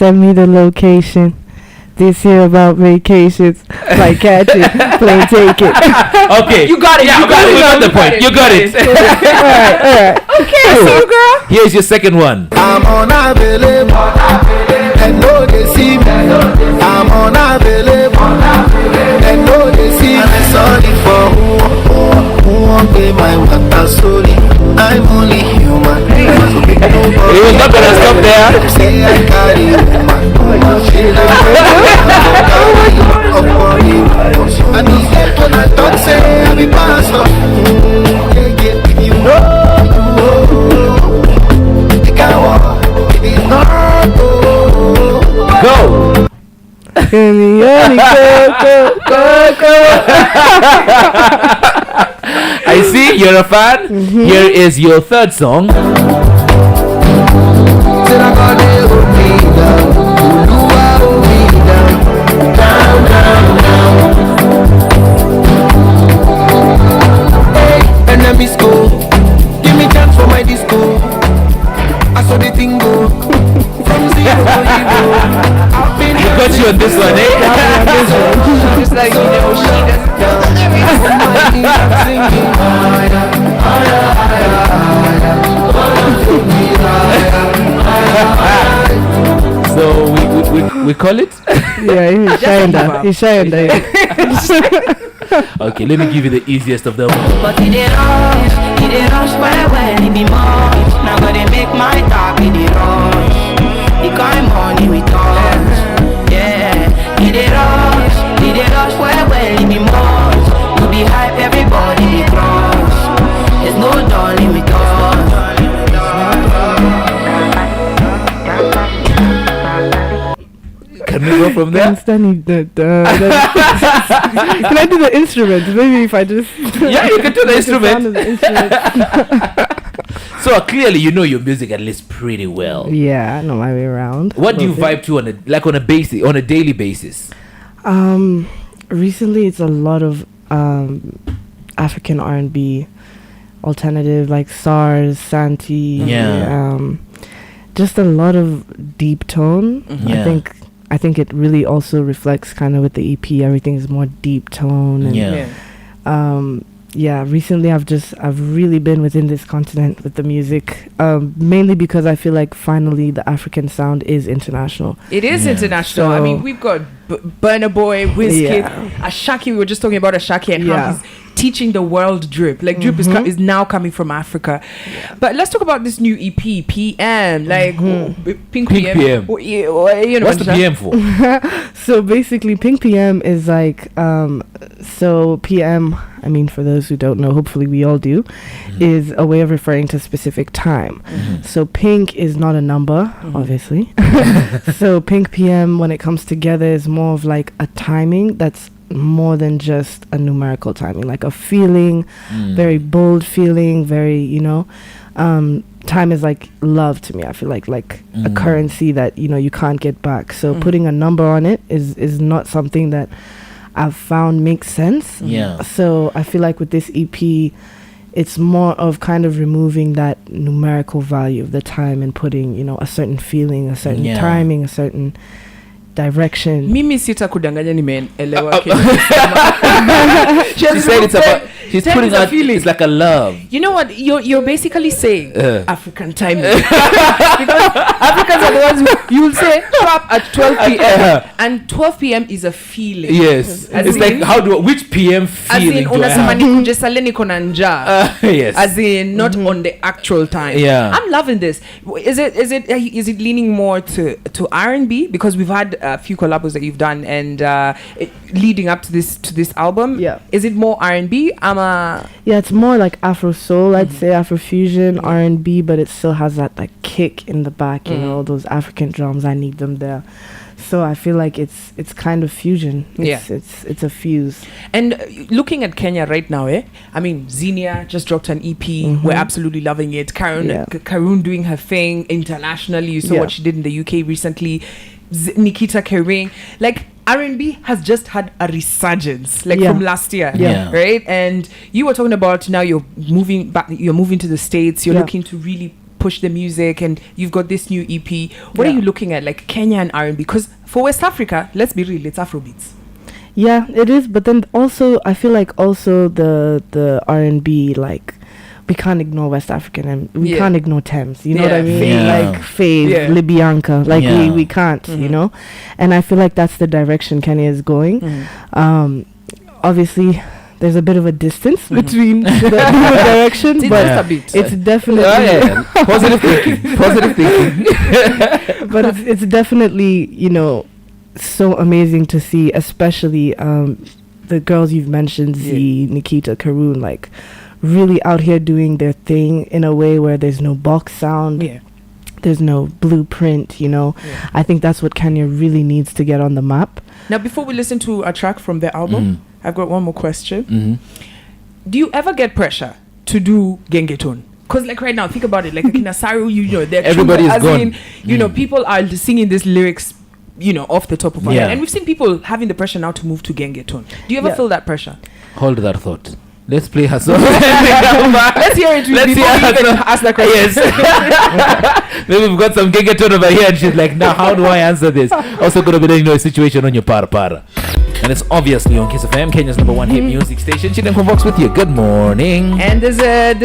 send me the location. This here about vacations, like catching, plane ticket. Okay. You got it. Yeah, You got it. we got the point. You got it. Alright. Okay, I see you, girl. Here's your second one. I'm unavailable, and no they see me. I'm unavailable, and no they see me. I'm sorry for who won't pay my water solely. I'm only human. So big nobody. He was not gonna stop there. Say I carry woman. I don't get when I talk, say I be pastor. You know, you can't walk. It is not Go. I see you're a fan. Here is your third song. Enemies go, give me chance for my disco. I saw the thing go from zero to hero. I've been Got you on this one, eh? Just like, you know, she So we call it. Yeah, he's shy on that. Okay, let me give you the easiest of them. But he did rush when he be much. Now gonna make my top, he did rush. He got money with us. Yeah, he did rush when he be much. To be hype, everybody be crush. There's no darling with us. Can we go from there? Can I do the instruments? Maybe if I just Yeah, you can do the sound of instrument. the instrument. So clearly you know your music at least pretty well. Yeah, I know my way around. What do you Little bit. vibe to on a daily basis? Recently it's a lot of African R&B, alternative like SARS, Santi. Yeah. Just a lot of deep tone. Yeah. I think it really also reflects kind of with the EP. Everything is more deep tone. And, Yeah. recently I've really been within this continent with the music, mainly because I feel like finally the African sound is international. It is Yeah. international. I So- mean, we've got Burna Boy, Wizkid, Yeah. Ashaki. We were just talking about Ashaki and how Yeah. he's teaching the world drip. Like drip is now coming from Africa. But let's talk about this new EP, PM. Like Pink PM. Oh, yeah, you know, What's the PM for? So basically Pink PM is like so PM, I mean for those who don't know, hopefully we all do, is a way of referring to a specific time. So pink is not a number, obviously. So Pink PM, when it comes together, is more of like a timing that's more than just a numerical timing, like a feeling, very bold feeling, very, time is like love to me. I feel like a currency that, you can't get back. So putting a number on it is not something that I've found makes sense. Yeah. So I feel like with this EP, it's more of kind of removing that numerical value of the time and putting, a certain feeling, a certain timing, a certain direction. Mimi sita kudanganya nimeelewa. She said it's about. She's Time putting is a out. feeling. It's like a love. You know what? You're basically saying African timing. Because Africans are the ones you will say sharp at 12 p.m. and 12 p.m. is a feeling. Yes. As It's in- like which PM As feeling in do I unasema have? nikuje sale niko na njaa. Yes. As in not on the actual time. Yeah. I'm loving this. Is it leaning more to R&B, because we've had a few collabs that you've done and leading up to this album? Yeah. Is it more R&B? Yeah, it's more like Afro soul, I'd say Afro fusion, R&B, but it still has that like kick in the back, those African drums. I need them there. So I feel like it's kind of fusion. It's a fuse. And looking at Kenya right now, I mean, Zinnia just dropped an EP. We're absolutely loving it. Karun doing her thing internationally. You saw what she did in the UK recently. Nikita Kering, like R&B has just had a resurgence, like from last year, right? And you were talking about now you're moving back, you're moving to the States. You're looking to really push the music, and you've got this new EP. What are you looking at, like Kenyan R&B? Because for West Africa, let's be real, it's Afrobeats. Yeah, it is. But then also, I feel like also the R&B, like, we can't ignore West African, and we can't ignore Thames. You know what I mean? Like Faye, Libyanka. Like we can't. You know, and I feel like that's the direction Kenya is going. Obviously, there's a bit of a distance between the direction, but it's definitely positive thinking. Positive thinking. But it's definitely, you know, so amazing to see, especially the girls you've mentioned, Z, Nikita, Karun, like, really out here doing their thing in a way where there's no box sound, there's no blueprint, you know. I think that's what Kenya really needs to get on the map. Now, before we listen to a track from the album, I've got one more question. Do you ever get pressure to do Gengetone? Because, like, right now, think about it, like Kinasaru, you know, everybody is gone. You know, people are singing these lyrics, you know, off the top of our head, and we've seen people having the pressure now to move to Gengetone. Do you ever feel that pressure? Hold that thought. Let's play her song. Let's hear it. Let's hear her song. Ask that question. Yes. Maybe we've got some Gengetone over here, and she's like, now how do I answer this? Also going to be, you know, a situation on your para. And it's obviously on Kiss FM, Kenya's #1 hit music station. Chito and Kwambox with you. Good morning. And there's a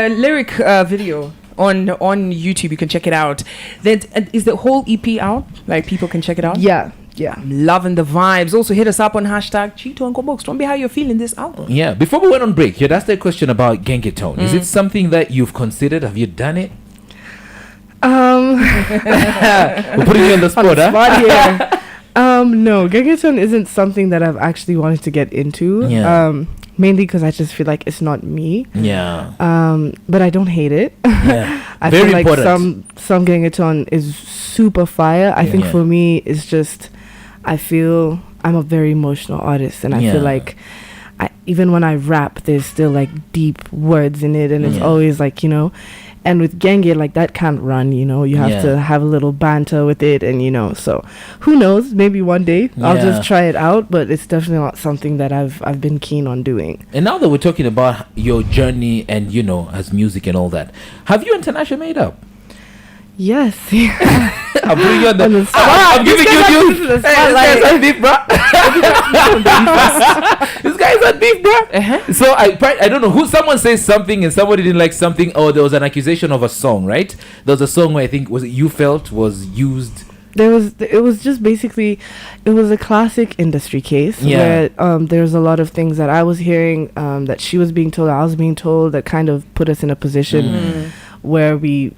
lyric video on YouTube. You can check it out. Is the whole EP out? Like, people can check it out? Yeah. I'm loving the vibes. Also, hit us up on hashtag Chito and Kwambox. Tell me how you're feeling this album. Yeah. Before we went on break, you'd asked a question about Gengetone. Is it something that you've considered? Have you done it? We're putting you on the spot, No, Gengetone isn't something that I've actually wanted to get into. Mainly because I just feel like it's not me. But I don't hate it. I Very feel like important. some Gengetone is super fire. I think for me, it's just, I feel I'm a very emotional artist, and I feel like even when I rap, there's still like deep words in it, and it's always like, you know. And with Genge, like, that can't run, you know. You have to have a little banter with it, and, you know, so who knows? Maybe one day I'll just try it out, but it's definitely not something that I've been keen on doing. And now that we're talking about your journey and, you know, as music and all that, have you and Tanasha made up? Yes. I'm putting you on the spot. I'm giving you news. This guy's on beef, bro. This guy's on beef, bro. So I don't know who. Someone says something and somebody didn't like something. Oh, there was an accusation of a song, right? There was a song where I think you felt was used. It was just basically, it was a classic industry case where there's a lot of things that I was hearing that she was being told, I was being told, that kind of put us in a position where we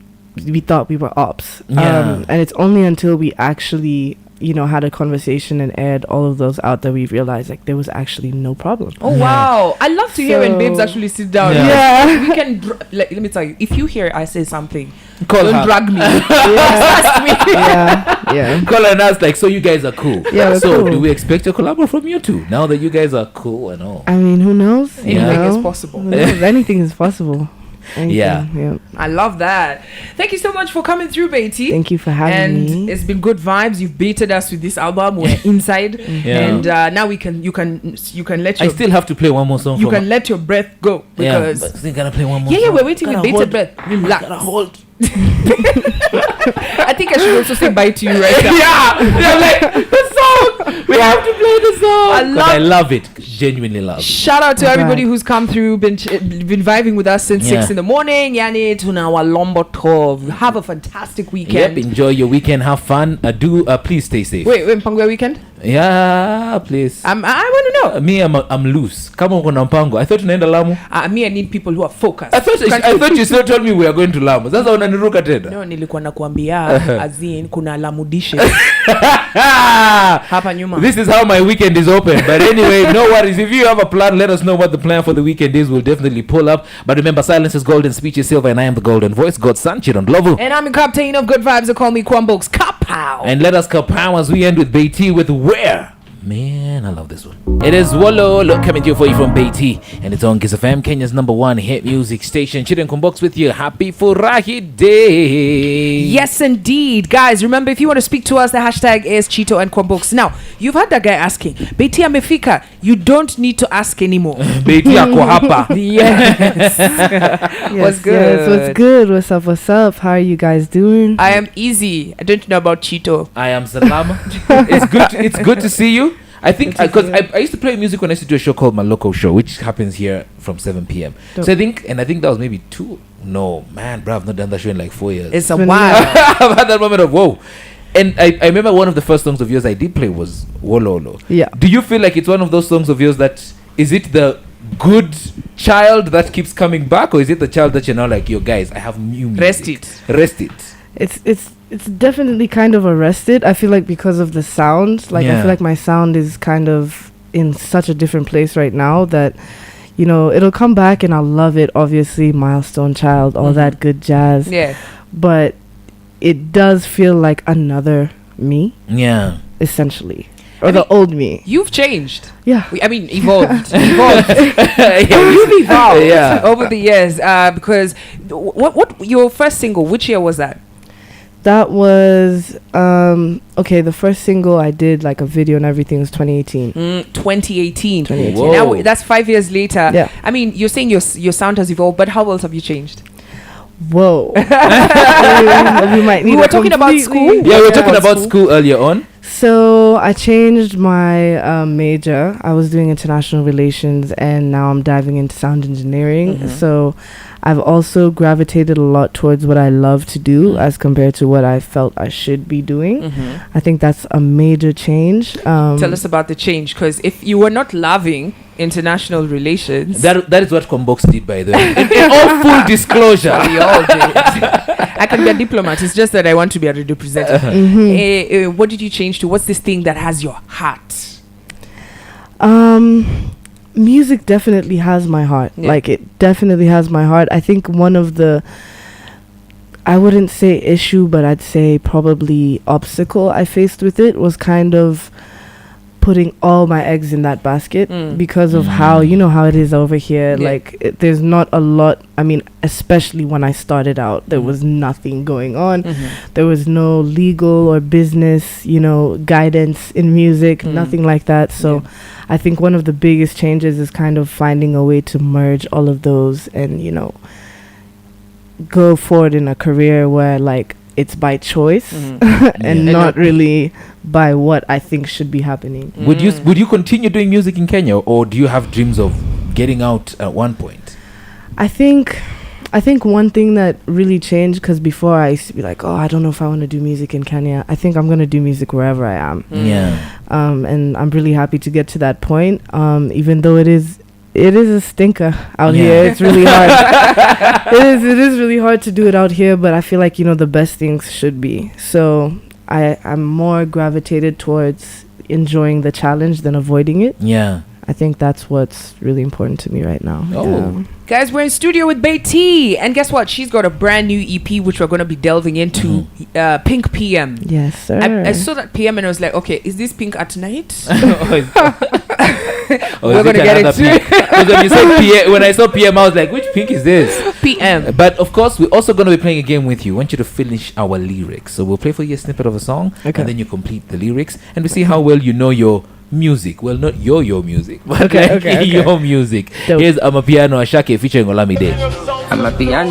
thought we were ops. And it's only until we actually, you know, had a conversation and aired all of those out that we realized, like, there was actually no problem. Oh, wow. I love to hear when babes actually sit down. We can, let me tell you, if you hear I say something, don't drag me. Call her and ask, like, so you guys are cool. So do we expect a collab from you two now that you guys are cool and all? I mean, who knows? Anything is possible. Anything is possible. Anything, I love that. Thank you so much for coming through, Beatty. Thank you for having me. And it's been good vibes. You've baited us with this album. We're inside, and now you can let your. I still have to play one more song. You can let your breath go because. But still gonna play one more. Yeah, we're waiting with bated breath. Relax. Hold. I think I should also say bye to you right now. They're like, the song. We have to play the song. I love it. Genuinely love it. Shout out to everybody who's come through, been vibing with us since 6 in the morning. Yani tuna walombo tov. Have a fantastic weekend. Yep, enjoy your weekend. Have fun. Please stay safe. Wait, Mpango weekend? Yeah, please. I want to know. Me, I'm loose. Come on, Mpango. I thought tunaenda Lamu. Me, I need people who are focused. I thought you still told me we are going to Lamu. That's how unaniruka tena. No, nilikuwa nakuambia azin kuna Lamu dishes. Hapa nyuma. This is how my weekend is open. But anyway, no worries. If you have a plan, let us know what the plan for the weekend is. We'll definitely pull up. But remember, silence is golden, speech is silver, and I am the golden voice. God's son, Chito Ndlovu. And I'm the captain of good vibes. They call me Kwambox. Kapow. And let us kapow as we end with Beatty with Where Man Man, I love this one. It is Wolo coming to you for you from Beatty, and it's on Kiss FM, Kenya's #1 hit music station. Chito and Kwambox with you. Happy Furahi Day. Yes, indeed. Guys, remember, if you want to speak to us, the hashtag is Chito and Kwambox. Now, you've had that guy asking, Beatty amefika, you don't need to ask anymore. Beatty ako hapa. Yes. What's good? Yes, what's good? What's up? What's up? How are you guys doing? I am easy. I don't know about Chito. I am Salam. It's good to see you. I think because I used to play music when I used to do a show called My Local Show, which happens here from 7 p.m. Dope. So I think that was maybe 2. No, man, bro, I've not done that show in like 4 years. It's a been while. I've had that moment of whoa. And I remember one of the first songs of yours I did play was Wololo. Yeah. Do you feel like it's one of those songs of yours that is it the good child that keeps coming back, or is it the child that you're now like, yo guys, I have new music. Rest it. It's definitely kind of arrested. I feel like because of the sound, I feel like my sound is kind of in such a different place right now that, you know, it'll come back and I'll love it. Obviously, Milestone Child, all that good jazz. Yeah. But it does feel like another me, Yeah. essentially, or the old me. You've changed. Yeah. Evolved. You've evolved over the years. Because what your first single? Which year was that? That was the first single I did, like a video and everything, was 2018. 2018. 2018. Whoa. Now that's 5 years later. Yeah. I mean, you're saying your sound has evolved, but how else have you changed? Whoa. we might need We were a talking about completely- school. Yeah, we were talking about school earlier on. So I changed my major. I was doing international relations, and now I'm diving into sound engineering. So I've also gravitated a lot towards what I love to do as compared to what I felt I should be doing. I think that's a major change. Tell us about the change, because if you were not loving international relations, That is what Kwambox did, by the way. In all full disclosure. we all did. I can be a diplomat. It's just that I want to be a representative. What did you change to? What's this thing that has your heart? Music definitely has my heart. Yeah. Like, it definitely has my heart. I think one of the, I wouldn't say issue, but I'd say probably obstacle I faced with it was kind of putting all my eggs in that basket because of how, you know how it is over here. Yeah. Like, there's not a lot. I mean, especially when I started out, there was nothing going on. There was no legal or business, guidance in music, nothing like that. So I think one of the biggest changes is kind of finding a way to merge all of those and, go forward in a career where, like, it's by choice and not really by what I think should be happening. Would you continue doing music in Kenya, or do you have dreams of getting out at one point? I think one thing that really changed, because before I used to be like, oh, I don't know if I want to do music in Kenya. I think I'm going to do music wherever I am. And I'm really happy to get to that point, even though it is a stinker out here. It's really hard. It is really hard to do it out here, but I feel like, the best things should be. So I'm more gravitated towards enjoying the challenge than avoiding it. Yeah. I think that's what's really important to me right now. Oh. Guys, we're in studio with Beatty, and guess what? She's got a brand new EP, which we're going to be delving into, Pink PM. Yes, sir. I saw that PM and I was like, okay, is this pink at night? We're gonna get it pink? When you said PM, when I saw PM, I was like, which pink is this? PM. But of course, we're also going to be playing a game with you. I want you to finish our lyrics. So we'll play for you a snippet of a song, and then you complete the lyrics, and we see how well you know your music. Well, not your music, but Okay. your music. Dope. Here's Amapiano Ashake featuring Olamide. I'm a piano.